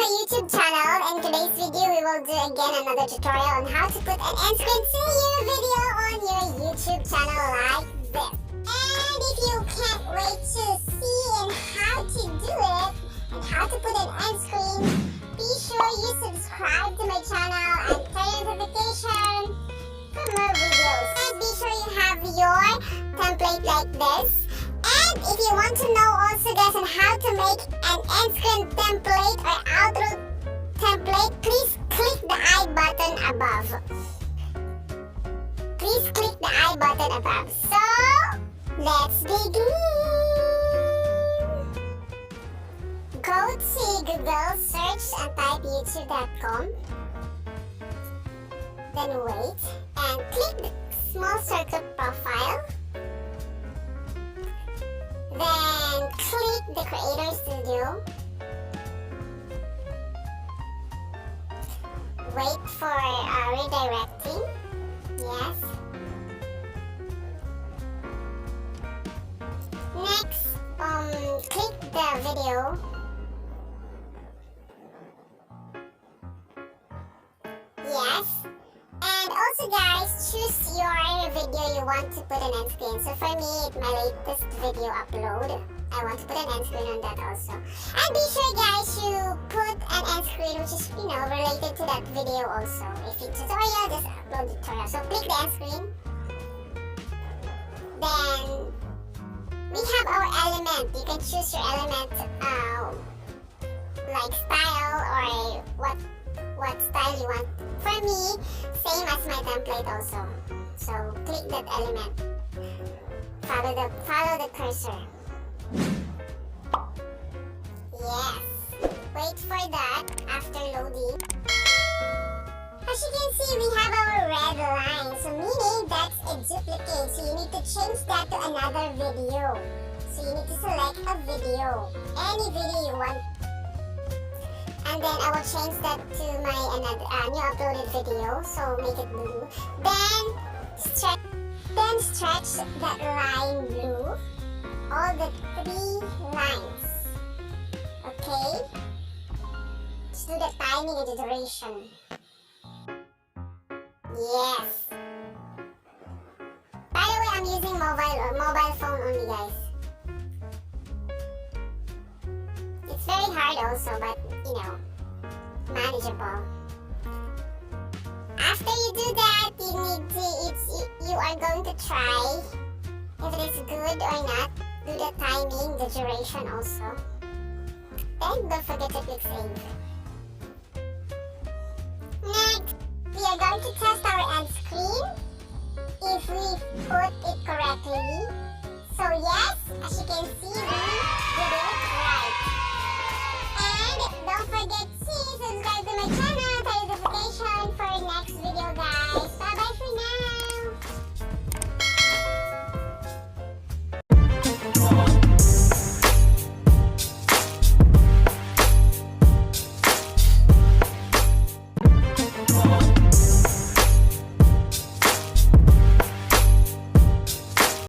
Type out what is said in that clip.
my YouTube channel. In today's video, we will do again another tutorial on how to put an end screen to your video on your YouTube channel like this. And if you can't wait to see and how to do it and how to put an end screen, be sure you subscribe to my channel and turn on notification for more videos. And be sure you have your template like this. And if you want to know also guys on how to make an end screen template or outro template, please click the I button above. Please click the I button above. So, let's begin! Go to Google, search and type youtube.com. Then wait and click the small circle profile. Then click the Creator Studio. Wait for redirecting. Yes. Next, click the video. Yes. And also guys, choose your video you want to put an end screen. So for me, my latest video upload, I want to put an end screen on that also. And be sure guys, you put an end screen which is, related to that video also. If it's tutorial, just upload the tutorial. So click the end screen. Then, we have our element. You can choose your element, like style or what style you want. For me, same as my template also. So click that element. Follow the cursor. Yes. Wait for that after loading. As you can see, we have our red line. So meaning that's a duplicate. So you need to change that to another video. So you need to select a video. Any video you want. And then I will change that to my new uploaded video. So make it blue. Then stretch that line blue. All the 3 lines. Okay? Just do the timing and the duration. Yes. By the way, I'm using mobile phone only, guys. It's very hard also, but manageable. After you do that, you are going to try if it is good or not. Do the timing, the duration also. Then don't forget to click save. Next, we are going to test our end screen if we put it correctly. So yes, as you can see, we did it right.